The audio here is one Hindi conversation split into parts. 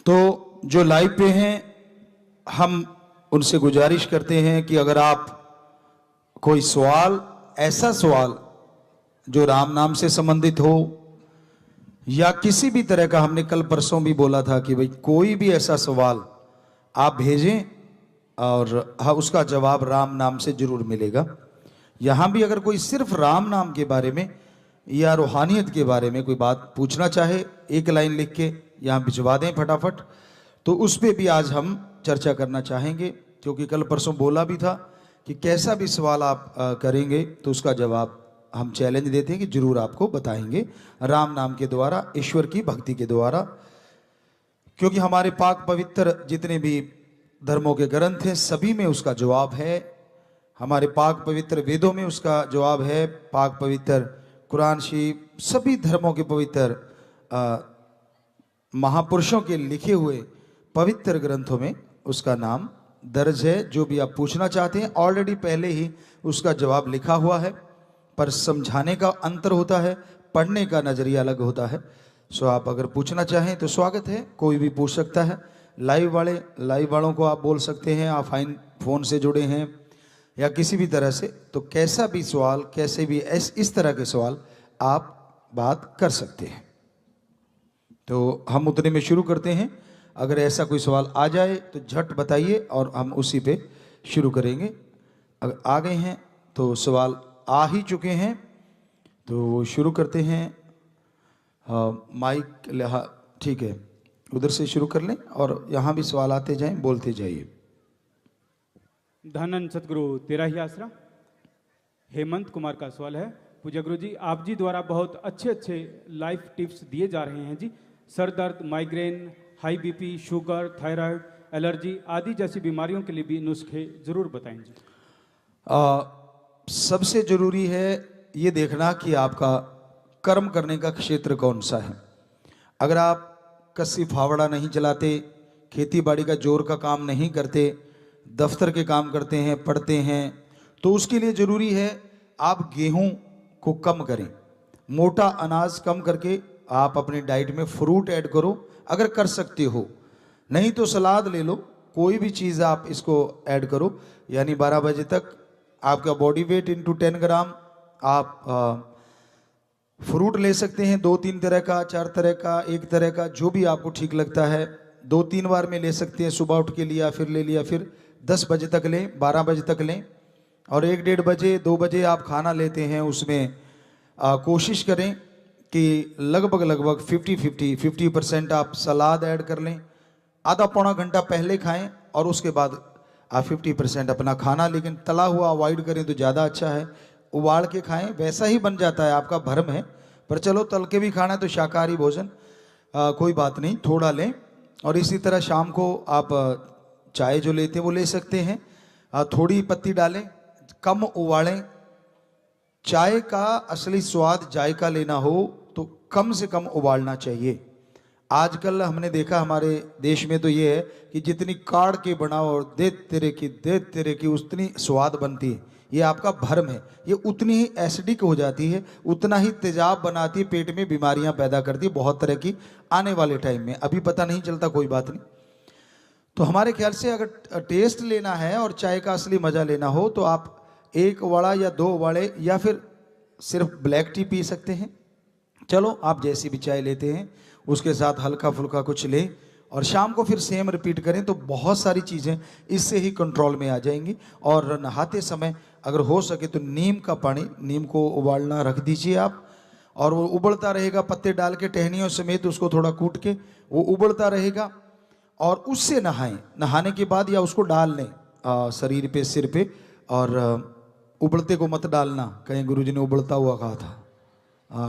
तो जो लाइव पे हैं, हम उनसे गुजारिश करते हैं कि अगर आप कोई सवाल, ऐसा सवाल जो राम नाम से संबंधित हो या किसी भी तरह का, हमने कल परसों भी बोला था कि भाई कोई भी ऐसा सवाल आप भेजें और हाँ, उसका जवाब राम नाम से जरूर मिलेगा। यहाँ भी अगर कोई सिर्फ राम नाम के बारे में या रूहानियत के बारे में कोई बात पूछना चाहे, एक लाइन लिख के यहाँ भिजवा दें फटाफट, तो उस पर भी आज हम चर्चा करना चाहेंगे। क्योंकि कल परसों बोला भी था कि कैसा भी सवाल आप करेंगे तो उसका जवाब हम चैलेंज देते हैं कि जरूर आपको बताएंगे राम नाम के द्वारा, ईश्वर की भक्ति के द्वारा। क्योंकि हमारे पाक पवित्र जितने भी धर्मों के ग्रंथ हैं सभी में उसका जवाब है। हमारे पाक पवित्र वेदों में उसका जवाब है, पाक पवित्र कुरान शरीफ, सभी धर्मों के पवित्र महापुरुषों के लिखे हुए पवित्र ग्रंथों में उसका नाम दर्ज है। जो भी आप पूछना चाहते हैं ऑलरेडी पहले ही उसका जवाब लिखा हुआ है, पर समझाने का अंतर होता है, पढ़ने का नजरिया अलग होता है। सो आप अगर पूछना चाहें तो स्वागत है, कोई भी पूछ सकता है। लाइव वालों को आप बोल सकते हैं, आप फोन से जुड़े हैं या किसी भी तरह से, तो कैसा भी सवाल, कैसे भी इस तरह के सवाल आप बात कर सकते हैं। तो हम उतने में शुरू करते हैं। अगर ऐसा कोई सवाल आ जाए तो झट बताइए और हम उसी पे शुरू करेंगे। अगर आ गए हैं तो सवाल आ ही चुके हैं तो शुरू करते हैं। माइक ठीक है, उधर से शुरू कर लें और यहाँ भी सवाल आते जाएं, बोलते जाइए। धनन सतगुरु तेरा ही आसरा। हेमंत कुमार का सवाल है, पूज्य गुरु जी आप जी द्वारा बहुत अच्छे लाइफ टिप्स दिए जा रहे हैं जी। सर दर्द, migraine, high BP, sugar, thyroid, allergy आदि जैसी बीमारियों के लिए भी नुस्खे जरूर बताएं जी। सबसे जरूरी है ये देखना कि आपका कर्म करने का क्षेत्र कौन सा है। अगर आप कस्सी फावड़ा नहीं चलाते, खेती बाड़ी का जोर का काम नहीं करते, दफ्तर के काम करते हैं, पढ़ते हैं, तो उसके लिए ज़रूरी है आप गेहूं को कम करें, मोटा अनाज कम करके आप अपनी डाइट में फ्रूट ऐड करो अगर कर सकते हो। नहीं तो सलाद ले लो, कोई भी चीज़ आप इसको ऐड करो। यानी 12 बजे तक आपका बॉडी वेट इंटू 10 ग्राम आप फ्रूट ले सकते हैं, 2-3 तरह का, 4 तरह का, 1 तरह का, जो भी आपको ठीक लगता है। 2-3 बार में ले सकते हैं, सुबह उठ के लिया, फिर ले लिया, फिर 10 बजे तक लें, 12 बजे तक लें, और 1-1:30 बजे 2 बजे आप खाना लेते हैं। उसमें कोशिश करें कि लगभग 50% आप सलाद ऐड कर लें। आधा पौना घंटा पहले खाएं और उसके बाद आप 50% अपना खाना, लेकिन तला हुआ अवॉइड करें तो ज़्यादा अच्छा है। उबाल के खाएं, वैसा ही बन जाता है, आपका भरम है, पर चलो तल के भी खाना है तो शाकाहारी भोजन कोई बात नहीं, थोड़ा लें। और इसी तरह शाम को आप चाय जो लेते हैं वो ले सकते हैं, थोड़ी पत्ती डालें, कम उबालें। चाय का असली स्वाद जायका लेना हो तो कम से कम उबालना चाहिए। आजकल हमने देखा हमारे देश में तो ये है कि जितनी काढ़ के बनाओ और दे तेरे की उतनी स्वाद बनती है। ये आपका भ्रम है, ये उतनी ही एसिडिक हो जाती है, उतना ही तेजाब बनाती है, पेट में बीमारियां पैदा करती है बहुत तरह की। आने वाले टाइम में अभी पता नहीं चलता, कोई बात नहीं। तो हमारे ख्याल से अगर टेस्ट लेना है और चाय का असली मजा लेना हो तो आप 1 वड़ा या 2 वड़े या फिर सिर्फ ब्लैक टी पी सकते हैं। चलो आप जैसी भी चाय लेते हैं उसके साथ हल्का फुल्का कुछ लें और शाम को फिर सेम रिपीट करें तो बहुत सारी चीज़ें इससे ही कंट्रोल में आ जाएंगी। और नहाते समय अगर हो सके तो नीम का पानी, नीम को उबालना रख दीजिए आप, और वो उबलता रहेगा, पत्ते डाल के टहनियों समेत उसको थोड़ा कूट के वो उबलता रहेगा और उससे नहाएं। नहाने के बाद या उसको डाल लें शरीर पे, सिर पे, और उबलते को मत डालना, कहीं गुरुजी ने उबलता हुआ कहा था,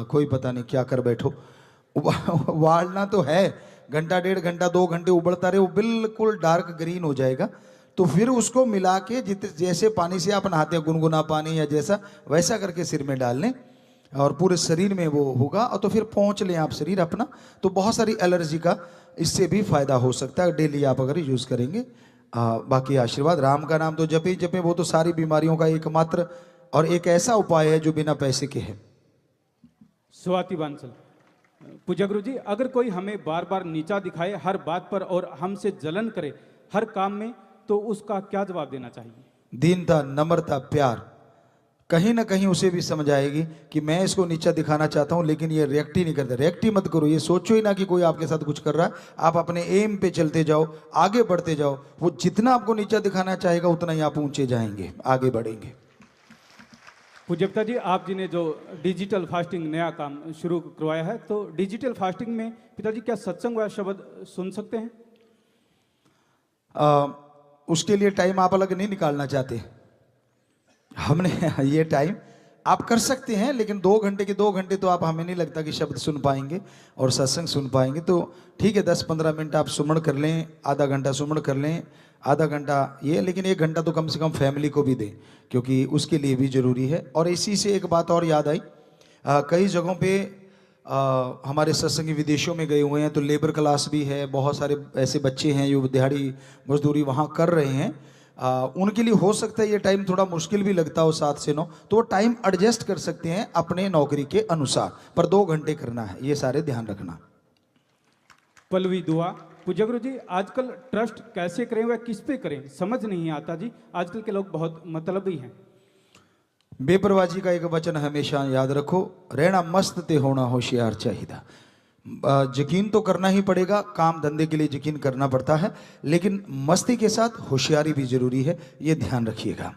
कोई पता नहीं क्या कर बैठो। उबालना तो है, घंटा 1.5 घंटा 2 घंटे उबलता रहे, वो बिल्कुल डार्क ग्रीन हो जाएगा। तो फिर उसको मिला के जैसे पानी से आप नहाते हैं, गुनगुना पानी या जैसा, वैसा करके सिर में डाल लें और पूरे शरीर में वो होगा। और तो फिर पहुँच लें आप शरीर अपना, तो बहुत सारी एलर्जी का इससे भी फायदा हो सकता है डेली आप अगर यूज़ करेंगे। बाकी आशीर्वाद, राम का नाम तो जपे ही जपे, वो तो सारी बीमारियों का एकमात्र और एक ऐसा उपाय है जो बिना पैसे के है। स्वाति बांसल। पूज्य गुरु जी, अगर कोई हमें बार बार नीचा दिखाए हर बात पर और हमसे जलन करे हर काम में, तो उसका क्या जवाब देना चाहिए? दीनता, नम्रता, प्यार कहीं ना कहीं उसे भी समझ आएगी कि मैं इसको नीचा दिखाना चाहता हूं, लेकिन ये रिएक्ट ही नहीं करता। रिएक्ट ही मत करो, ये सोचो ही ना कि कोई आपके साथ कुछ कर रहा है। आप अपने एम पे चलते जाओ, आगे बढ़ते जाओ। वो जितना आपको नीचा दिखाना चाहेगा उतना ही आप ऊंचे जाएंगे, आगे बढ़ेंगे। पूज्य पिता जी, आप जी ने जो डिजिटल फास्टिंग नया काम शुरू करवाया है, तो डिजिटल फास्टिंग में पिताजी क्या सत्संग व शब्द सुन सकते हैं? उसके लिए टाइम आप अलग नहीं निकालना चाहते। हमने ये टाइम आप कर सकते हैं, लेकिन 2 घंटे के 2 घंटे तो आप, हमें नहीं लगता कि शब्द सुन पाएंगे और सत्संग सुन पाएंगे। तो ठीक है, 10-15 मिनट आप सुमन कर लें, आधा घंटा सुमन कर लें, आधा घंटा ये, लेकिन 1 घंटा तो कम से कम फैमिली को भी दें, क्योंकि उसके लिए भी जरूरी है। और इसी से एक बात और याद आई, कई जगहों पे हमारे सत्संगी विदेशों में गए हुए हैं, तो लेबर क्लास भी है, बहुत सारे ऐसे बच्चे हैं जो दिहाड़ी मजदूरी वहाँ कर रहे हैं। उनके लिए हो सकता है ये टाइम थोड़ा मुश्किल भी लगता हो 7 से 9, तो वो टाइम एडजस्ट कर सकते हैं अपने नौकरी के अनुसार, पर 2 घंटे करना है, ये सारे ध्यान रखना। पलवी दुआ। पूज्य गुरु जी, आजकल ट्रस्ट कैसे करें व किस पे करें समझ नहीं आता जी। आजकल के लोग बहुत मतलबी हैं। बेपरवाही का एक वचन हमेशा याद रखो, रहना मस्त ते होना होशियार चाहिए। यकीन तो करना ही पड़ेगा, काम धंधे के लिए यकीन करना पड़ता है, लेकिन मस्ती के साथ होशियारी भी जरूरी है, ये ध्यान रखिएगा।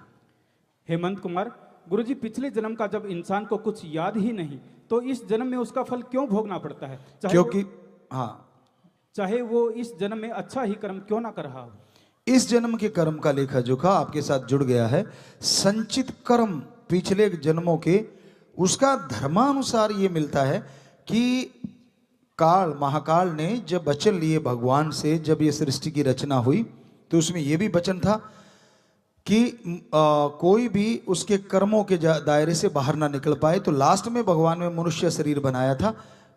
हेमंत कुमार, गुरु जी, पिछले जन्म का जब इंसान को कुछ याद ही नहीं, तो इस जन्म में उसका फल क्यों भोगना पड़ता है? क्योंकि चाहे वो इस जन्म में अच्छा ही कर्म क्यों ना कर रहा हो। इस जन्म के कर्म का लेखा जोखा आपके साथ जुड़ गया है। संचित कर्म पिछले जन्मों के, उसका धर्मानुसार ये मिलता है कि काल, महाकाल ने जब वचन लिए भगवान से, जब ये सृष्टि की रचना हुई, तो उसमें यह भी वचन था कि कोई भी उसके कर्मों के दायरे से बाहर ना निकल पाए। तो लास्ट में भगवान ने मनुष्य शरीर बनाया था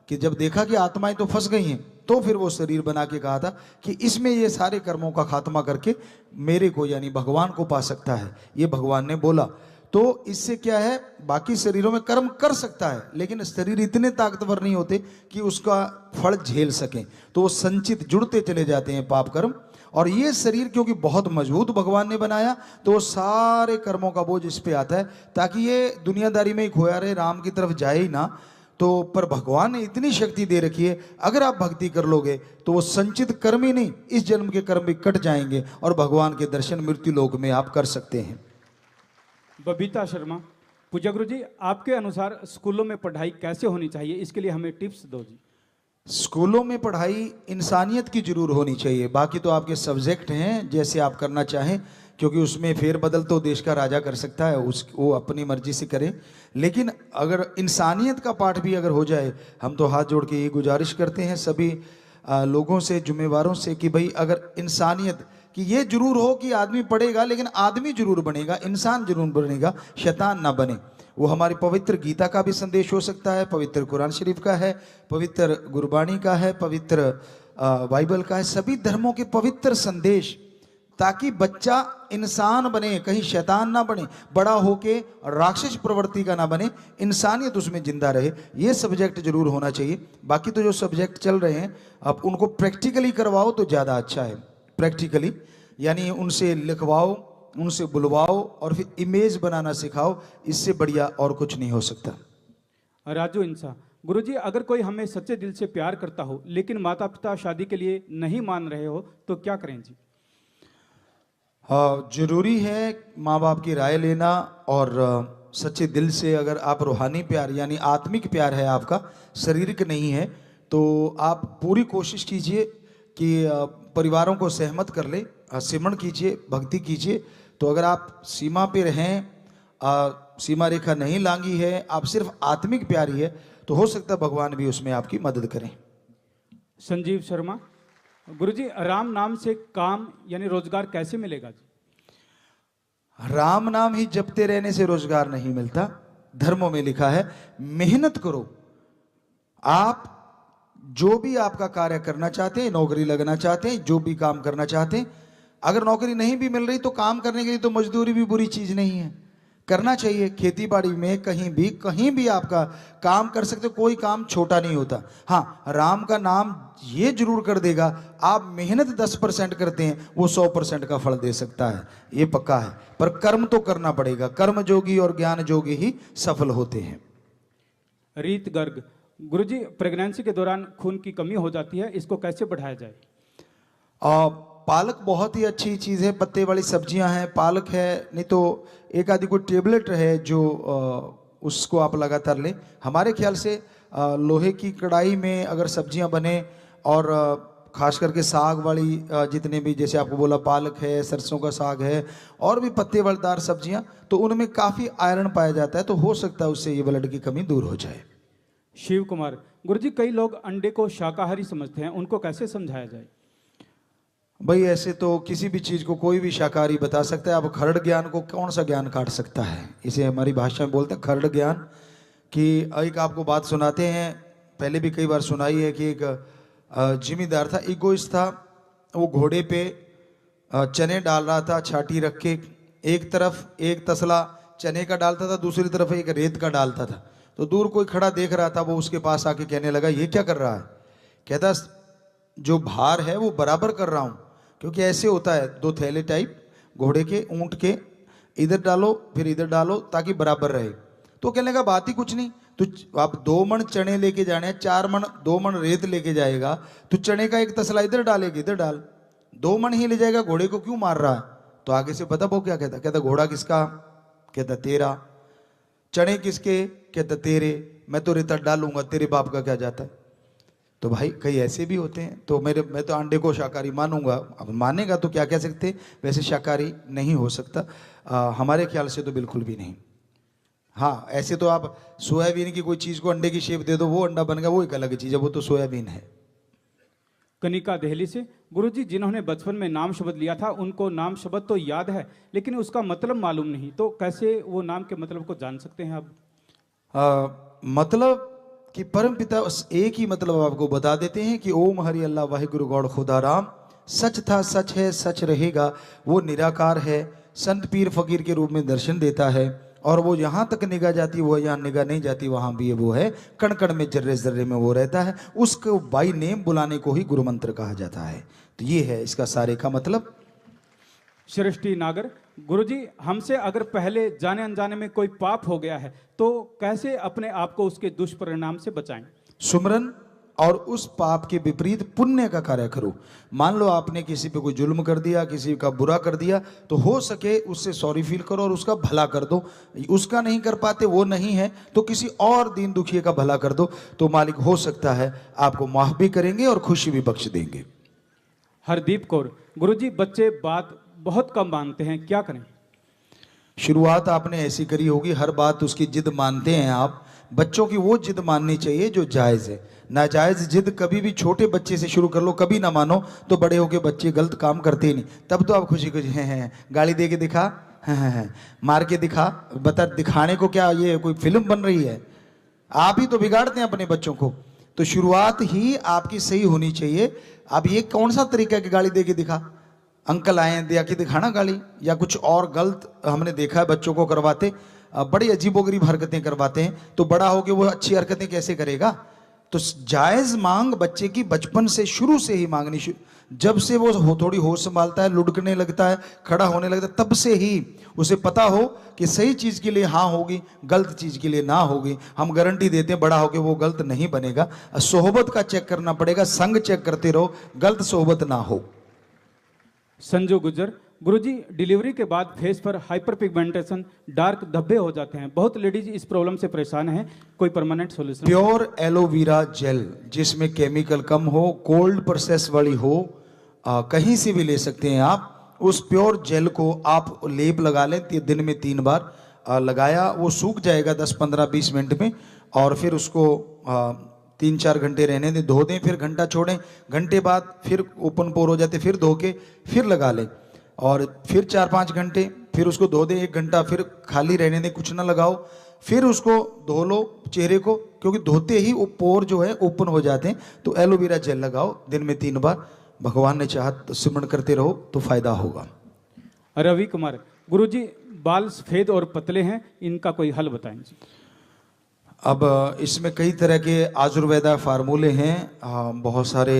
कि जब देखा कि आत्माएं तो फंस गई हैं, तो फिर वो शरीर बना के कहा था कि इसमें ये सारे कर्मों का खात्मा करके मेरे को, यानी भगवान को पा सकता है। ये भगवान ने बोला। तो इससे क्या है, बाकी शरीरों में कर्म कर सकता है, लेकिन शरीर इतने ताकतवर नहीं होते कि उसका फल झेल सकें, तो वो संचित जुड़ते चले जाते हैं पाप कर्म। और ये शरीर क्योंकि बहुत मजबूत भगवान ने बनाया, तो वो सारे कर्मों का बोझ इस पे आता है, ताकि ये दुनियादारी में ही खोया रहे, राम की तरफ जाए ही ना। तो पर भगवान ने इतनी शक्ति दे रखी है, अगर आप भक्ति कर लोगे तो वो संचित कर्म ही नहीं, इस जन्म के कर्म भी कट जाएंगे और भगवान के दर्शन मृत्यु लोक में आप कर सकते हैं। बबीता शर्मा, पूज्य गुरु जी, आपके अनुसार स्कूलों में पढ़ाई कैसे होनी चाहिए, इसके लिए हमें टिप्स दो जी। स्कूलों में पढ़ाई इंसानियत की जरूर होनी चाहिए, बाकी तो आपके सब्जेक्ट हैं जैसे आप करना चाहें, क्योंकि उसमें फेरबदल तो देश का राजा कर सकता है, वो अपनी मर्जी से करे। लेकिन अगर इंसानियत का पाठ भी अगर हो जाए, हम तो हाथ जोड़ के ये गुजारिश करते हैं सभी लोगों से, जुम्मेवारों से, कि भाई अगर इंसानियत कि ये जरूर हो कि आदमी पढ़ेगा लेकिन आदमी जरूर बनेगा, इंसान जरूर बनेगा, शैतान ना बने। वो हमारी पवित्र गीता का भी संदेश हो सकता है, पवित्र कुरान शरीफ का है, पवित्र गुरबाणी का है, पवित्र बाइबल का है, सभी धर्मों के पवित्र संदेश, ताकि बच्चा इंसान बने, कहीं शैतान ना बने, बड़ा होके राक्षस प्रवृत्ति का ना बने, इंसानियत उसमें जिंदा रहे। ये सब्जेक्ट जरूर होना चाहिए। बाकी तो जो सब्जेक्ट चल रहे हैं आप उनको प्रैक्टिकली करवाओ तो ज़्यादा अच्छा है। प्रैक्टिकली यानी उनसे लिखवाओ, उनसे बुलवाओ और फिर इमेज बनाना सिखाओ, इससे बढ़िया और कुछ नहीं हो सकता। राजू इंसा, गुरुजी, अगर कोई हमें सच्चे दिल से प्यार करता हो लेकिन माता पिता शादी के लिए नहीं मान रहे हो, तो क्या करें जी? जरूरी है माँ बाप की राय लेना, और सच्चे दिल से अगर आप रूहानी प्यार यानी आत्मिक प्यार है आपका, शारीरिक नहीं है, तो आप पूरी कोशिश कीजिए कि परिवारों को सहमत कर ले, सिमरण कीजिए, भक्ति कीजिए। तो अगर आप सीमा पे रहें, सीमा रेखा नहीं लांगी है, आप सिर्फ आत्मिक प्यारी है, तो हो सकता है भगवान भी उसमें आपकी मदद करें। संजीव शर्मा, गुरुजी, राम नाम से काम यानी रोजगार कैसे मिलेगा जी? राम नाम ही जपते रहने से रोजगार नहीं मिलता, धर्मों में लिखा है मेहनत करो। आप जो भी आपका कार्य करना चाहते हैं, नौकरी लगना चाहते हैं, जो भी काम करना चाहते हैं, अगर नौकरी नहीं भी मिल रही तो काम करने के लिए तो मजदूरी भी बुरी चीज नहीं है। करना चाहिए। खेती बाड़ी में कहीं भी आपका काम कर सकते हो, कोई काम छोटा नहीं होता। हाँ, राम का नाम ये जरूर कर देगा, आप मेहनत 10% करते हैं वो 100% का फल दे सकता है, ये पक्का है। पर कर्म तो करना पड़ेगा, कर्म जोगी और ज्ञान जोगी ही सफल होते हैं। रीत गर्ग, गुरुजी प्रेगनेंसी के दौरान खून की कमी हो जाती है, इसको कैसे बढ़ाया जाए? पालक बहुत ही अच्छी चीज़ है, पत्ते वाली सब्जियां हैं, पालक है, नहीं तो एक आदि कोई टेबलेट है जो उसको आप लगातार लें। हमारे ख्याल से लोहे की कढ़ाई में अगर सब्जियां बने और खास करके साग वाली जितने भी, जैसे आपको बोला पालक है, सरसों का साग है और भी पत्ते वालेदार सब्जियां, तो उनमें काफ़ी आयरन पाया जाता है, तो हो सकता है उससे ये ब्लड की कमी दूर हो जाए। शिव कुमार, गुरुजी कई लोग अंडे को शाकाहारी समझते हैं, उनको कैसे समझाया जाए? भाई ऐसे तो किसी भी चीज़ को कोई भी शाकाहारी बता सकता है। अब खरड़ ज्ञान को कौन सा ज्ञान काट सकता है? इसे हमारी भाषा में बोलते हैं खरड़ ज्ञान। कि एक आपको बात सुनाते हैं, पहले भी कई बार सुनाई है कि एक जिम्मेदार था, इगोइस्ट था। वो घोड़े पे चने डाल रहा था छाटी रख के, एक तरफ एक तसला चने का डालता था, दूसरी तरफ एक रेत का डालता था। तो दूर कोई खड़ा देख रहा था, वो उसके पास आके कहने लगा ये क्या कर रहा है? कहता जो भार है वो बराबर कर रहा हूँ, क्योंकि ऐसे होता है दो थैले टाइप घोड़े के, ऊंट के, इधर डालो फिर इधर डालो ताकि बराबर रहे। तो कहने लगा बात ही कुछ नहीं, तो आप 2 मन चने लेके जाने हैं, 2 मन रेत लेके जाएगा, तो चने का एक तसला इधर डालेगी, इधर डाल, 2 मन ही ले जाएगा, घोड़े को क्यों मार रहा है? तो आगे से पता वो क्या कहता? कहता घोड़ा किसका? कहता तेरा। चने किसके? कहता तेरे। मैं तो रेता डालूंगा, तेरे बाप का क्या जाता है? तो भाई कई ऐसे भी होते हैं। तो मैं तो अंडे को शाकाहारी मानूंगा। अब मानेगा तो क्या कह सकते, वैसे शाकाहारी नहीं हो सकता हमारे ख्याल से तो बिल्कुल भी नहीं। हाँ, ऐसे तो आप सोयाबीन की कोई चीज़ को अंडे की शेप दे दो, वो अंडा बन गया, वो एक अलग चीज़ है, वो तो सोयाबीन है। कनिका देहली से, गुरुजी जिन्होंने बचपन में नाम शब्द लिया था उनको नाम शब्द तो याद है लेकिन उसका मतलब मालूम नहीं, तो कैसे वो नाम के मतलब को जान सकते हैं आप? मतलब कि परम पिता एक ही मतलब आपको बता देते हैं कि ओम हरि अल्लाह वाहिगुरु गौड़ खुदा राम, सच था सच है सच रहेगा, वो निराकार है, संत पीर फकीर के रूप में दर्शन देता है, और वो यहाँ तक निगाह जाती वो यहाँ निगाह नहीं जाती, वहाँ भी वो है, कण कण में जर्रे जर्रे में वो रहता है। उसको बाई नेम बुलाने को ही गुरु मंत्र कहा जाता है। तो ये है इसका सारे का मतलब। सृष्टि नागर, गुरुजी हमसे अगर पहले जाने अनजाने में कोई पाप हो गया है तो कैसे अपने आप को उसके दुष्परिणाम से बचाएं? सुमरन और उस पाप के विपरीत पुण्य का कार्य करो। मान लो आपने किसी पे कोई जुल्म कर दिया, किसी का बुरा कर दिया, तो हो सके उससे सॉरी फील करो और उसका भला कर दो। उसका नहीं कर पाते, वो नहीं है, तो किसी और दीन दुखिए का भला कर दो, तो मालिक हो सकता है आपको माफ भी करेंगे और खुशी भी बख्श देंगे। हरदीप कौर, गुरुजी बच्चे बात बहुत कम मानते हैं, क्या करें? शुरुआत आपने ऐसी करी होगी, हर बात उसकी जिद मानते हैं आप। बच्चों की वो जिद माननी चाहिए जो जायज़ है। नाजायज़ जिद कभी भी छोटे बच्चे से शुरू कर लो, कभी ना मानो, तो बड़े होके बच्चे गलत काम करते ही नहीं। तब तो आप खुशी खुशी हैं गाली दे के दिखा, हैं मार के दिखा, बता दिखाने को क्या ये कोई फिल्म बन रही है? आप ही तो बिगाड़ते हैं अपने बच्चों को। तो शुरुआत ही आपकी सही होनी चाहिए। अब ये कौन सा तरीका है कि गाली दे के दिखा? अंकल आए दिया कि दिखाना गाली, या कुछ और गलत हमने देखा है बच्चों को करवाते, बड़ी अजीबोगरीब हरकतें करवाते हैं। तो बड़ा होके वो अच्छी हरकतें कैसे करेगा? तो जायज़ मांग बच्चे की बचपन से शुरू से ही मांगनी, जब से वो थोड़ी होश संभालता है, लुढ़कने लगता है, खड़ा होने लगता है, तब से ही उसे पता हो कि सही चीज़ के लिए हाँ होगी, गलत चीज़ के लिए ना होगी। हम गारंटी देते हैं बड़ा होके वो गलत नहीं बनेगा। सोहबत का चेक करना पड़ेगा, संग चेक करते रहो, गलत सोहबत ना हो। संजू गुजर, गुरुजी डिलीवरी के बाद फेस पर हाइपर पिगमेंटेशन, डार्क धब्बे हो जाते हैं, बहुत लेडीज इस प्रॉब्लम से परेशान हैं, कोई permanent solution? Pure aloe vera gel जिसमें केमिकल कम हो, कोल्ड प्रोसेस वाली हो, कहीं से भी ले सकते हैं आप। उस प्योर जेल को आप लेप लगा लें, दिन में 3 बार लगाया, वो सूख जाएगा 10-15-20 मिनट में, और फिर उसको 3-4 घंटे रहने दें, धो दें, फिर घंटा छोड़ें, घंटे बाद फिर ओपन पोर हो जाते, फिर धो के फिर लगा लें, और फिर 4-5 घंटे फिर उसको धो दें, 1 घंटा फिर खाली रहने दें, कुछ ना लगाओ, फिर उसको धो लो चेहरे को, क्योंकि धोते ही वो पोर जो है ओपन हो जाते हैं। तो एलोवेरा जेल लगाओ दिन में 3 बार, भगवान ने चाहा तो सिमरण करते रहो तो फायदा होगा। रवि कुमार, गुरुजी, बाल सफ़ेद और पतले हैं, इनका कोई हल बताएं जी। अब इसमें कई तरह के आयुर्वेदा फार्मूले हैं, बहुत सारे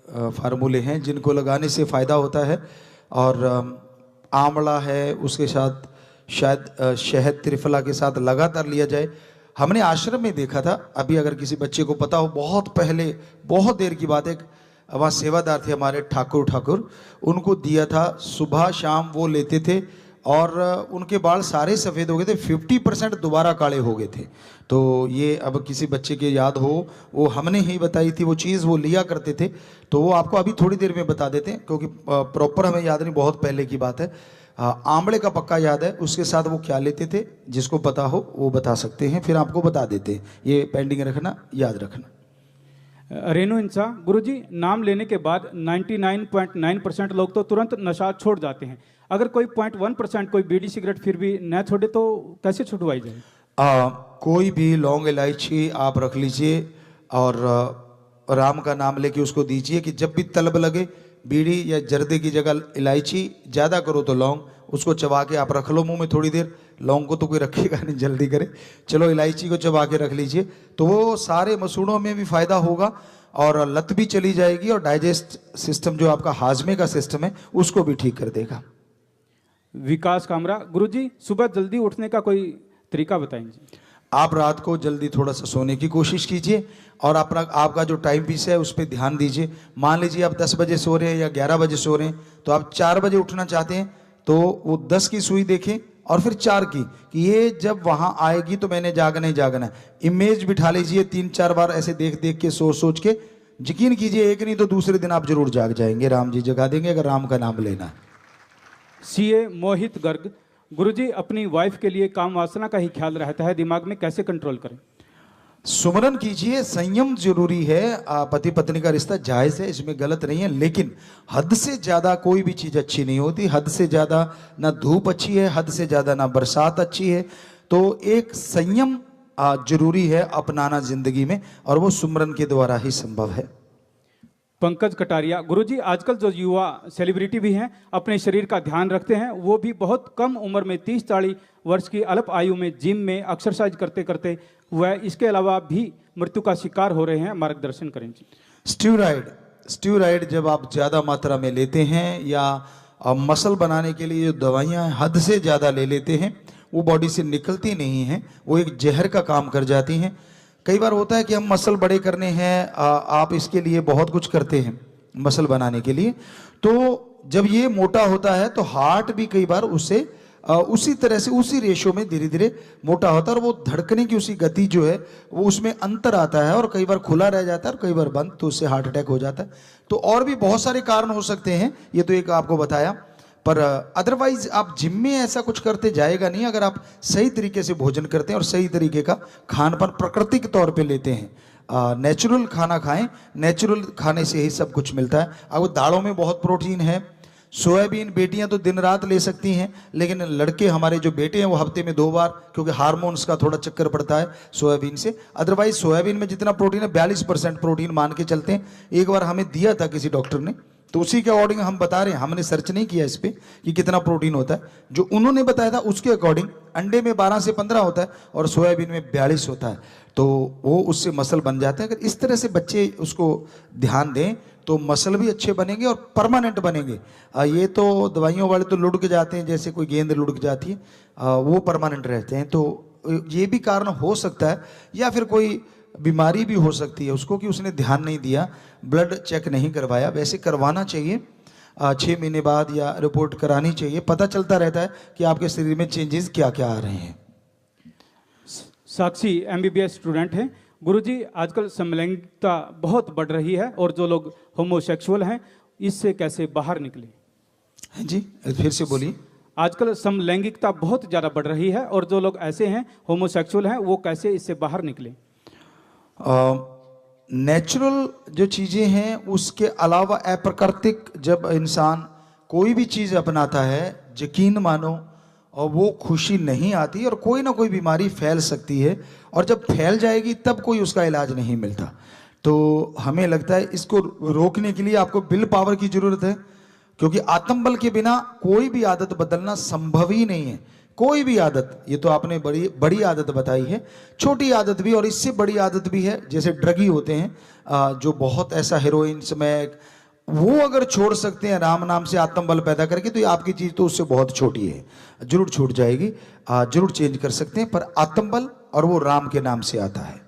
फार्मूले हैं जिनको लगाने से फ़ायदा होता है। और आंवला है, उसके साथ शायद शहद त्रिफला के साथ लगातार लिया जाए। हमने आश्रम में देखा था, अभी अगर किसी बच्चे को पता हो, बहुत पहले, बहुत देर की बात है, वहाँ सेवादार थे हमारे ठाकुर, उनको दिया था, सुबह शाम वो लेते थे और उनके बाल सारे सफ़ेद हो गए थे, 50% दोबारा काले हो गए थे। तो ये अब किसी बच्चे के याद हो, वो हमने ही बताई थी वो चीज़, वो लिया करते थे। तो वो आपको अभी थोड़ी देर में बता देते हैं, क्योंकि प्रॉपर हमें याद नहीं, बहुत पहले की बात है। आंवले का पक्का याद है, उसके साथ वो क्या लेते थे, जिसको पता हो वो बता सकते हैं, फिर आपको बता देते हैं। ये पेंडिंग रखना, याद रखना। रेणु इंसा, गुरुजी, नाम लेने के बाद 99.9% लोग तो तुरंत नशा छोड़ जाते हैं। अगर कोई 0.1% कोई बीड़ी सिगरेट फिर भी न छोड़े तो कैसे छुड़वाई जाए? कोई भी लौंग इलायची आप रख लीजिए और राम का नाम लेके उसको दीजिए कि जब भी तलब लगे, बीड़ी या जर्दे की जगह इलायची, ज़्यादा करो तो लौंग, उसको चबा के आप रख लो मुंह में थोड़ी देर। लौंग को तो कोई रखेगा नहीं, जल्दी करे, चलो इलायची को चबा के रख लीजिए, तो वो सारे मसूड़ों में भी फायदा होगा और लत भी चली जाएगी और डाइजेस्ट सिस्टम, जो आपका हाजमे का सिस्टम है, उसको भी ठीक कर देगा। विकास कामरा, गुरुजी, सुबह जल्दी उठने का कोई तरीका बताएंगे? आप रात को जल्दी थोड़ा सा सोने की कोशिश कीजिए और आपका जो टाइम पीस है उस पर ध्यान दीजिए। मान लीजिए आप 10 बजे सो रहे हैं या 11 बजे सो रहे हैं, तो आप 4 बजे उठना चाहते हैं, तो वो 10 की सुई देखें और फिर 4 की, कि ये जब वहां आएगी तो मैंने जागना ही जागना है। इमेज बिठा लीजिए 3-4 बार, ऐसे देख देख के, सोच सोच के। यकीन कीजिए, एक नहीं तो दूसरे दिन आप जरूर जाग जाएंगे, राम जी जगा देंगे अगर राम का नाम लेना है। सीए मोहित गर्ग, गुरुजी, अपनी वाइफ के लिए काम वासना का ही ख्याल रहता है, दिमाग में कैसे कंट्रोल करें? सुमरन कीजिए, संयम जरूरी है। पति पत्नी का रिश्ता जायज है, इसमें गलत नहीं है, लेकिन हद से ज्यादा कोई भी चीज अच्छी नहीं होती। हद से ज्यादा ना धूप अच्छी है, हद से ज्यादा ना बरसात अच्छी है। तो एक संयम जरूरी है अपनाना जिंदगी में, और वो सुमरन के द्वारा ही संभव है। पंकज कटारिया, गुरुजी, आजकल जो युवा सेलिब्रिटी भी हैं, अपने शरीर का ध्यान रखते हैं, वो भी बहुत कम उम्र में 30-40 वर्ष की अल्प आयु में जिम में एक्सरसाइज करते करते वह इसके अलावा भी मृत्यु का शिकार हो रहे हैं, मार्गदर्शन करें जी। स्टीरॉयड जब आप ज़्यादा मात्रा में लेते हैं या मसल बनाने के लिए जो दवाइयाँ हद से ज़्यादा ले लेते हैं, वो बॉडी से निकलती नहीं हैं, वो एक जहर का काम कर जाती हैं। कई बार होता है कि हम मसल बड़े करने हैं, आप इसके लिए बहुत कुछ करते हैं मसल बनाने के लिए, तो जब ये मोटा होता है तो हार्ट भी कई बार उससे उसी तरह से, उसी रेशो में धीरे धीरे मोटा होता है, और वो धड़कने की उसी गति जो है वो उसमें अंतर आता है, और कई बार खुला रह जाता है और कई बार बंद, तो उससे हार्ट अटैक हो जाता है। तो और भी बहुत सारे कारण हो सकते हैं, ये तो एक आपको बताया, पर अदरवाइज आप जिम में ऐसा कुछ करते जाएगा नहीं अगर आप सही तरीके से भोजन करते हैं और सही तरीके का खान पान प्राकृतिक तौर पे लेते हैं। नेचुरल खाना खाएं, नेचुरल खाने से ही सब कुछ मिलता है। अब दालों में बहुत प्रोटीन है, सोयाबीन बेटियां तो दिन रात ले सकती हैं, लेकिन लड़के हमारे जो बेटे हैं वो हफ्ते में 2 बार, क्योंकि हार्मोन्स का थोड़ा चक्कर पड़ता है सोयाबीन से। अदरवाइज सोयाबीन में जितना प्रोटीन है 42% प्रोटीन मान के चलते हैं। एक बार हमें दिया था किसी डॉक्टर ने, तो उसी के अकॉर्डिंग हम बता रहे हैं, हमने सर्च नहीं किया इस पर कि कितना प्रोटीन होता है, जो उन्होंने बताया था उसके अकॉर्डिंग अंडे में 12 से 15 होता है और सोयाबीन में 42 होता है, तो वो उससे मसल बन जाते हैं। अगर इस तरह से बच्चे उसको ध्यान दें तो मसल भी अच्छे बनेंगे और परमानेंट बनेंगे। ये तो दवाइयों वाले तो लुढ़क जाते हैं, जैसे कोई गेंद लुढ़क जाती है, वो परमानेंट रहते हैं। तो ये भी कारण हो सकता है, या फिर कोई बीमारी भी हो सकती है उसको कि उसने ध्यान नहीं दिया, ब्लड चेक नहीं करवाया। वैसे करवाना चाहिए 6 महीने बाद, या रिपोर्ट करानी चाहिए, पता चलता रहता है कि आपके शरीर में चेंजेस क्या क्या आ रहे हैं। साक्षी MBBS स्टूडेंट हैं, गुरुजी, आजकल समलैंगिकता बहुत बढ़ रही है और जो लोग होमोसेक्सुअल हैं इससे कैसे बाहर निकले? जी फिर से बोलिए। आजकल समलैंगिकता बहुत ज़्यादा बढ़ रही है और जो लोग ऐसे हैं होमोसेक्सुअल हैं वो कैसे इससे बाहर निकले? नेचुरल जो चीज़ें हैं उसके अलावा अप्राकृतिक जब इंसान कोई भी चीज़ अपनाता है, यकीन मानो, और वो खुशी नहीं आती और कोई ना कोई बीमारी फैल सकती है, और जब फैल जाएगी तब कोई उसका इलाज नहीं मिलता। तो हमें लगता है इसको रोकने के लिए आपको विल पावर की ज़रूरत है, क्योंकि आत्मबल के बिना कोई भी आदत बदलना संभव ही नहीं है। कोई भी आदत, ये तो आपने बड़ी बड़ी आदत बताई है, छोटी आदत भी और इससे बड़ी आदत भी है। जैसे ड्रगी होते हैं जो बहुत ऐसा हेरोइन स्मैक, वो अगर छोड़ सकते हैं राम नाम से आत्मबल पैदा करके, तो ये आपकी चीज तो उससे बहुत छोटी है, जरूर छूट जाएगी, जरूर चेंज कर सकते हैं। पर आत्मबल और वो राम के नाम से आता है।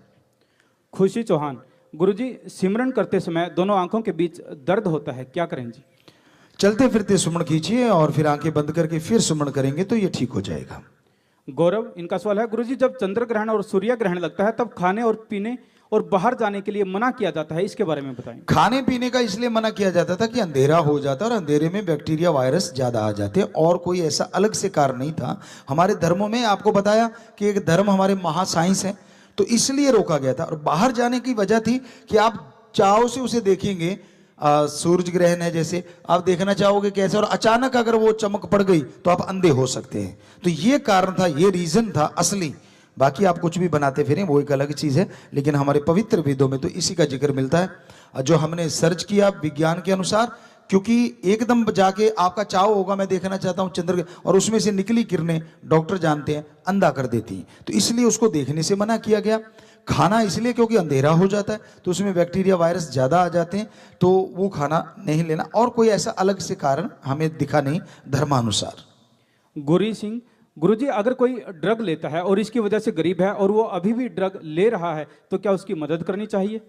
खुशी चौहान, गुरुजी सिमरन करते समय दोनों आंखों के बीच दर्द होता है, क्या करें जी? चलते फिरते सुमन कीजिए और फिर आंखें बंद करके फिर सुमन करेंगे तो ये ठीक हो जाएगा। गौरव, इनका सवाल है, गुरुजी जब चंद्र ग्रहण और सूर्य ग्रहण लगता है तब खाने और पीने और बाहर जाने के लिए मना किया जाता है, इसके बारे में बताएं। खाने पीने का इसलिए मना किया जाता था कि अंधेरा हो जाता और अंधेरे में बैक्टीरिया वायरस ज्यादा आ जाते, और कोई ऐसा अलग से कारण नहीं था। हमारे धर्मों में आपको बताया कि एक धर्म हमारे महासाइंस है, तो इसलिए रोका गया था। और बाहर जाने की वजह थी कि आप चाव से उसे देखेंगे, सूरज ग्रहण है जैसे, आप देखना चाहोगे कैसे, और अचानक अगर वो चमक पड़ गई तो आप अंधे हो सकते हैं। तो ये कारण था, ये रीजन था असली। बाकी आप कुछ भी बनाते फिरें वो एक अलग चीज है, लेकिन हमारे पवित्र वेदों में तो इसी का जिक्र मिलता है। जो हमने सर्च किया विज्ञान के अनुसार, क्योंकि एकदम जाके आपका चाव होगा मैं देखना चाहता हूं चंद्र, और उसमें से निकली किरणें डॉक्टर जानते हैं अंधा कर देती हैं, तो इसलिए उसको देखने से मना किया गया। खाना इसलिए क्योंकि अंधेरा हो जाता है तो उसमें बैक्टीरिया वायरस ज्यादा आ जाते हैं, तो वो खाना नहीं लेना, और कोई ऐसा अलग से कारण हमें दिखा नहीं धर्मानुसार। गुरी सिंह, गुरुजी अगर कोई ड्रग लेता है और इसकी वजह से गरीब है और वो अभी भी ड्रग ले रहा है तो क्या उसकी मदद करनी चाहिए?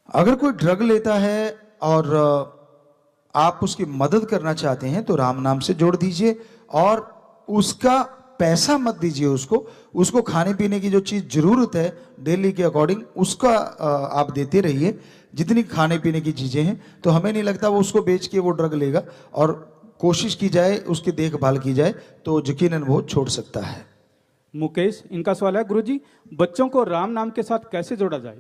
अगर कोई ड्रग लेता है और आप उसकी मदद करना चाहते हैं तो राम नाम से जोड़ दीजिए, और उसका पैसा मत दीजिए उसको खाने पीने की जो चीज जरूरत है डेली के अकॉर्डिंग उसका आप देते रहिए, जितनी खाने पीने की चीजें हैं। तो हमें नहीं लगता वो उसको बेच के वो ड्रग लेगा, और कोशिश की जाए उसकी देखभाल की जाए तो यकीनन वो छोड़ सकता है। मुकेश, इनका सवाल है, गुरुजी बच्चों को राम नाम के साथ कैसे जोड़ा जाए?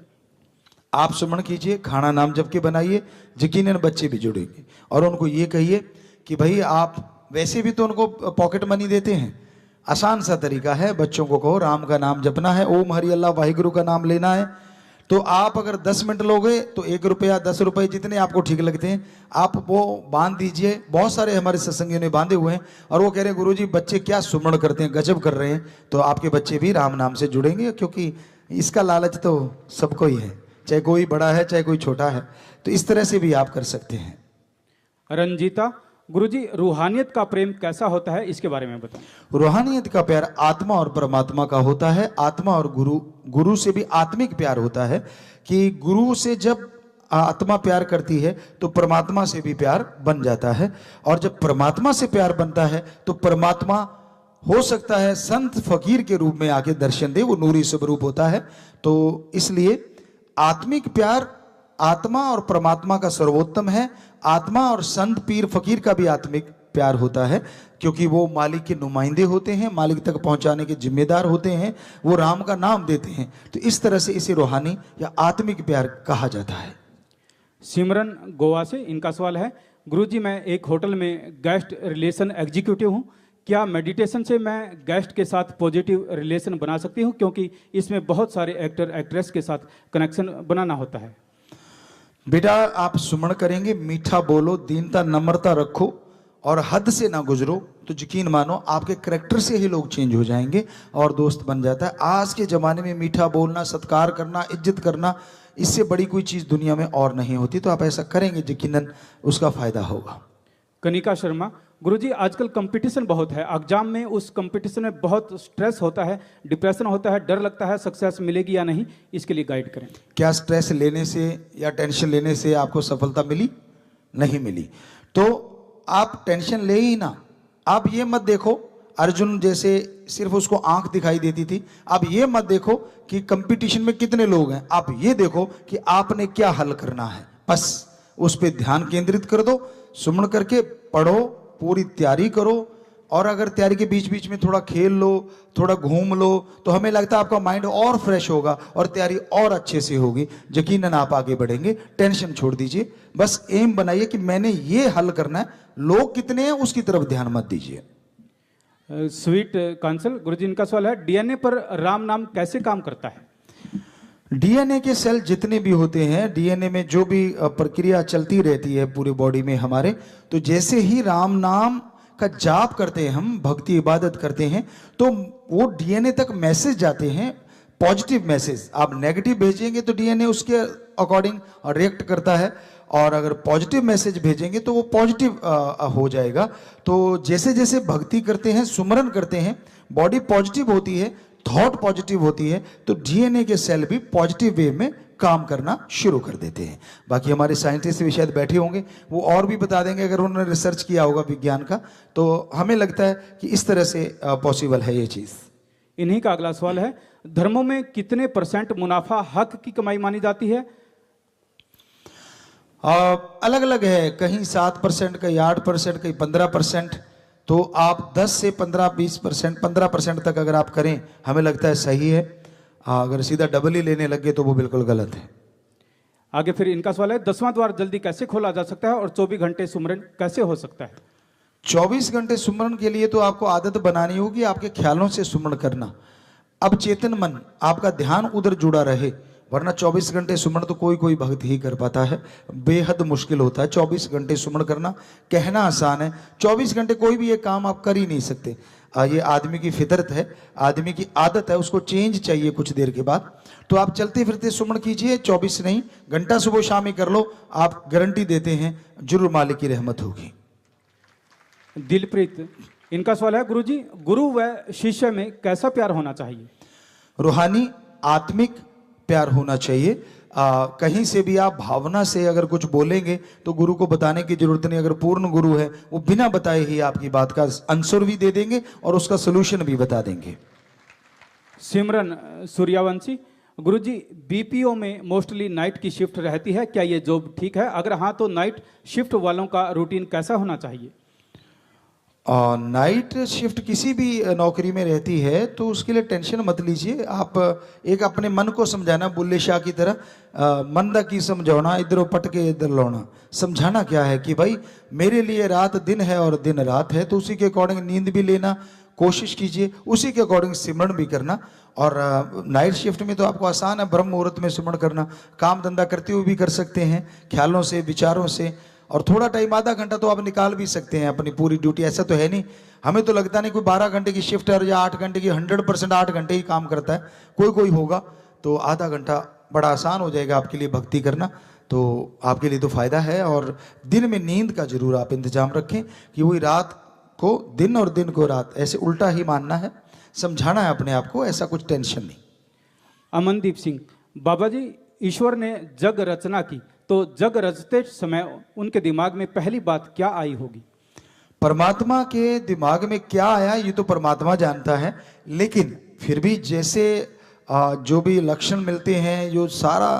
आप सुमन कीजिए, खाना नाम जप के बनाइए, यकीनन बच्चे भी जुड़ेंगे। और उनको ये कहिए कि भाई आप वैसे भी तो उनको पॉकेट मनी देते हैं, आसान सा तरीका है, बच्चों को कहो राम का नाम जपना है, ओम हरि अल्लाह वाहिगुरु का नाम लेना है। तो आप अगर 10 मिनट लोगे तो 1 रुपया 10 रुपये जितने आपको ठीक लगते हैं आप वो बांध दीजिए। बहुत सारे हमारे सत्संगियों ने बांधे हुए हैं और वो कह रहे हैं गुरुजी बच्चे क्या सुमरण करते हैं, गजब कर रहे हैं। तो आपके बच्चे भी राम नाम से जुड़ेंगे, क्योंकि इसका लालच तो सबको ही है, चाहे कोई बड़ा है चाहे कोई छोटा है। तो इस तरह से भी आप कर सकते हैं। रंजीता, गुरुजी रूहानियत का प्रेम कैसा होता है, इसके बारे में बताएं। रूहानियत का प्यार आत्मा और परमात्मा का होता है। आत्मा और गुरु से भी आत्मिक प्यार होता है, कि गुरु से जब आत्मा प्यार करती है तो परमात्मा से भी प्यार बन जाता है, और जब परमात्मा से प्यार बनता है तो परमात्मा हो सकता है संत फकीर के रूप में आके दर्शन दे, वो नूरी स्वरूप होता है। तो इसलिए आत्मिक प्यार आत्मा और परमात्मा का सर्वोत्तम है। आत्मा और संत पीर फकीर का भी आत्मिक प्यार होता है, क्योंकि वो मालिक के नुमाइंदे होते हैं, मालिक तक पहुंचाने के जिम्मेदार होते हैं, वो राम का नाम देते हैं। तो इस तरह से इसे रूहानी या आत्मिक प्यार कहा जाता है। सिमरन गोवा से, इनका सवाल है, गुरुजी मैं एक होटल में गेस्ट रिलेशन एग्जीक्यूटिव हूँ, क्या मेडिटेशन से मैं गेस्ट के साथ पॉजिटिव रिलेशन बना सकती हूँ, क्योंकि इसमें बहुत सारे एक्टर एक्ट्रेस के साथ कनेक्शन बनाना होता है। बेटा आप सुमन करेंगे, मीठा बोलो, दीनता नम्रता रखो और हद से ना गुजरो, तो यकीन मानो आपके करैक्टर से ही लोग चेंज हो जाएंगे और दोस्त बन जाता है। आज के ज़माने में मीठा बोलना, सत्कार करना, इज्जत करना, इससे बड़ी कोई चीज़ दुनिया में और नहीं होती। तो आप ऐसा करेंगे यकीनन उसका फायदा होगा। कनिका शर्मा, गुरुजी आजकल कंपटीशन बहुत है एग्जाम में, उस कंपटीशन में बहुत स्ट्रेस होता है, डिप्रेशन होता है, डर लगता है सक्सेस मिलेगी या नहीं, इसके लिए गाइड करें। क्या स्ट्रेस लेने से या टेंशन लेने से आपको सफलता मिली? नहीं मिली। तो आप टेंशन ले ही ना। आप ये मत देखो अर्जुन जैसे सिर्फ उसको आंख दिखाई देती थी, आप ये मत देखो कि कंपटीशन में कितने लोग हैं, आप ये देखो कि आपने क्या हल करना है, बस उस पर ध्यान केंद्रित कर दो। सुमन करके पढ़ो, पूरी तैयारी करो, और अगर तैयारी के बीच बीच में थोड़ा खेल लो, थोड़ा घूम लो, तो हमें लगता है आपका माइंड और फ्रेश होगा और तैयारी और अच्छे से होगी। यकीनन आप आगे बढ़ेंगे। टेंशन छोड़ दीजिए, बस एम बनाइए कि मैंने ये हल करना है। लोग कितने हैं उसकी तरफ ध्यान मत दीजिए। स्वीट कांसल, गुरुजी इनका सवाल है, डीएनए पर राम नाम कैसे काम करता है? डीएनए के सेल जितने भी होते हैं, डीएनए में जो भी प्रक्रिया चलती रहती है पूरी बॉडी में हमारे, तो जैसे ही राम नाम का जाप करते हैं, हम भक्ति इबादत करते हैं, तो वो डीएनए तक मैसेज जाते हैं, पॉजिटिव मैसेज। आप नेगेटिव भेजेंगे तो डीएनए उसके अकॉर्डिंग रिएक्ट करता है, और अगर पॉजिटिव मैसेज भेजेंगे तो वो पॉजिटिव हो जाएगा। तो जैसे जैसे भक्ति करते हैं, सुमरन करते हैं, बॉडी पॉजिटिव होती है, थॉट पॉजिटिव होती है, तो डीएनए के सेल भी पॉजिटिव वे में काम करना शुरू कर देते हैं। बाकी हमारे साइंटिस्ट भी शायद बैठे होंगे, वो और भी बता देंगे अगर उन्होंने रिसर्च किया होगा विज्ञान का। तो हमें लगता है कि इस तरह से पॉसिबल है ये चीज़। इन्हीं का अगला सवाल है, धर्मों में कितने % मुनाफा हक की कमाई मानी जाती है? अलग अलग है, कहीं 7%, कहीं 8%, कहीं 15%। तो आप 10 से 15-20%, 15% तक अगर आप करें, हमें लगता है सही है। अगर सीधा डबल ही लेने लगे तो वो बिल्कुल गलत है। आगे फिर इनका सवाल है, 10वां द्वार जल्दी कैसे खोला जा सकता है और 24 घंटे सुमरन कैसे हो सकता है? 24 घंटे सुमरन के लिए तो आपको आदत बनानी होगी आपके ख्यालों से सुमरन करना। अब चेतन मन, आपका ध्यान उधर जुड़ा रहे, वरना 24 घंटे सुमरन तो कोई कोई भक्त ही कर पाता है, बेहद मुश्किल होता है 24 घंटे सुमरन करना। कहना आसान है, 24 घंटे कोई भी ये काम आप कर ही नहीं सकते। ये आदमी की फितरत है, आदमी की आदत है, उसको चेंज चाहिए कुछ देर के बाद। तो आप चलते फिरते सुमरन कीजिए, 24 नहीं, घंटा सुबह शाम ही कर लो, आप गारंटी देते हैं जरूर मालिक की रहमत होगी। दिलप्रीत, इनका सवाल है, गुरुजी गुरु व शिष्य में कैसा प्यार होना चाहिए? रूहानी आत्मिक प्यार होना चाहिए। कहीं से भी आप भावना से अगर कुछ बोलेंगे तो गुरु को बताने की जरूरत नहीं। अगर पूर्ण गुरु है, वो बिना बताए ही आपकी बात का आंसर भी दे देंगे और उसका सोल्यूशन भी बता देंगे। सिमरन सूर्यवंशी, गुरुजी बीपीओ में मोस्टली नाइट की शिफ्ट रहती है, क्या ये जॉब ठीक है? अगर हाँ तो नाइट शिफ्ट वालों का रूटीन कैसा होना चाहिए? नाइट शिफ्ट किसी भी नौकरी में रहती है तो उसके लिए टेंशन मत लीजिए। आप एक अपने मन को समझाना, बुल्ले शाह की तरह, मंदा की समझाना, इधरों पट के इधर लौना। समझाना क्या है कि भाई मेरे लिए रात दिन है और दिन रात है, तो उसी के अकॉर्डिंग नींद भी लेना कोशिश कीजिए, उसी के अकॉर्डिंग सिमरन भी करना। और नाइट शिफ्ट में तो आपको आसान है ब्रह्म मुहूर्त में सिमरन करना, काम धंधा करते हुए भी कर सकते हैं, ख्यालों से, विचारों से। और थोड़ा टाइम, आधा घंटा तो आप निकाल भी सकते हैं अपनी पूरी ड्यूटी। ऐसा तो है नहीं, हमें तो लगता नहीं कोई 12 घंटे की शिफ्ट है या 8 घंटे की, 100% 8 घंटे ही काम करता है। कोई कोई होगा तो आधा घंटा बड़ा आसान हो जाएगा आपके लिए भक्ति करना, तो आपके लिए तो फायदा है। और दिन में नींद का जरूर आप इंतजाम रखें कि वही रात को दिन और दिन को रात, ऐसे उल्टा ही मानना है, समझाना है अपने आप को, ऐसा कुछ टेंशन नहीं। अमनदीप सिंह, बाबा जी ईश्वर ने जग रचना की, तो जग रचते समय उनके दिमाग में पहली बात क्या आई होगी? परमात्मा के दिमाग में क्या आया ये तो परमात्मा जानता है, लेकिन फिर भी जैसे जो भी लक्षण मिलते हैं, जो सारा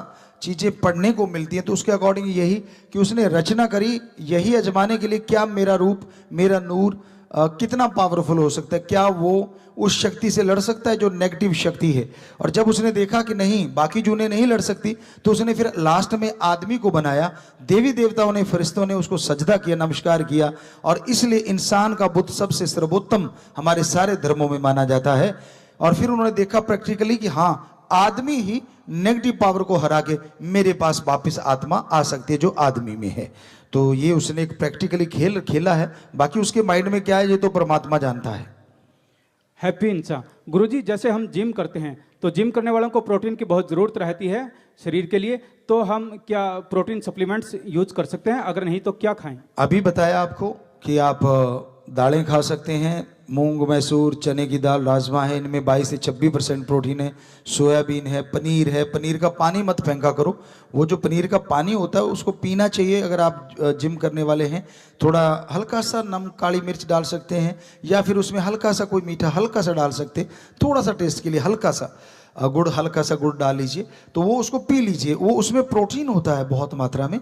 चीजें पढ़ने को मिलती हैं, तो उसके अकॉर्डिंग यही कि उसने रचना करी यही आजमाने के लिए, क्या मेरा रूप, मेरा नूर कितना पावरफुल हो सकता है, क्या वो उस शक्ति से लड़ सकता है जो नेगेटिव शक्ति है। और जब उसने देखा कि नहीं, बाकी जूने नहीं लड़ सकती, तो उसने फिर लास्ट में आदमी को बनाया। देवी देवताओं ने, फरिश्तों ने उसको सजदा किया, नमस्कार किया, और इसलिए इंसान का बुद्ध सबसे सर्वोत्तम हमारे सारे धर्मों में माना जाता है। और फिर उन्होंने देखा प्रैक्टिकली कि हाँ, आदमी ही नेगेटिव पावर को हरा के मेरे पास वापस आत्मा आ सकती है जो आदमी में है। तो ये उसने एक प्रैक्टिकली खेल खेला है, बाकी उसके माइंड में क्या है ये तो परमात्मा जानता है। हैप्पी इंसान, गुरुजी जैसे हम जिम करते हैं तो जिम करने वालों को प्रोटीन की बहुत ज़रूरत रहती है शरीर के लिए, तो हम क्या प्रोटीन सप्लीमेंट्स यूज कर सकते हैं? अगर नहीं तो क्या खाएं? अभी बताया आपको कि आप दालें खा सकते हैं, मूंग, मैसूर, चने की दाल, राजमा है, इनमें 22 से 26% प्रोटीन है। सोयाबीन है, पनीर है, पनीर का पानी मत फेंका करो, वो जो पनीर का पानी होता है उसको पीना चाहिए। अगर आप जिम करने वाले हैं, थोड़ा हल्का सा नमक, काली मिर्च डाल सकते हैं, या फिर उसमें हल्का सा कोई मीठा हल्का सा डाल सकते हैं, थोड़ा सा टेस्ट के लिए हल्का सा गुड़, हल्का सा गुड़ डाल लीजिए, तो वो उसको पी लीजिए, वो उसमें प्रोटीन होता है बहुत मात्रा में।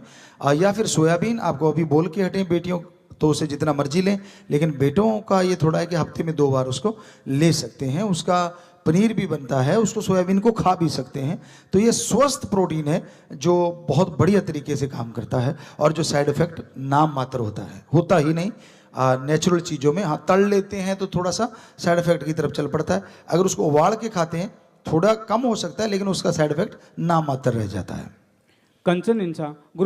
या फिर सोयाबीन आपको अभी बोल के हटें, बेटियों तो उसे जितना मर्जी लें, लेकिन बेटों का ये थोड़ा है कि हफ्ते में 2 बार उसको ले सकते हैं। उसका पनीर भी बनता है, उसको सोयाबीन को खा भी सकते हैं। तो ये स्वस्थ प्रोटीन है जो बहुत बढ़िया तरीके से काम करता है, और जो साइड इफेक्ट नाम मात्र होता है, होता ही नहीं। नेचुरल चीज़ों में हाँ, तल लेते हैं तो थोड़ा सा साइड इफेक्ट की तरफ चल पड़ता है। अगर उसको उबाल के खाते हैं थोड़ा कम हो सकता है, लेकिन उसका साइड इफेक्ट नामात्र रह जाता है। कंचन इंसा गुरु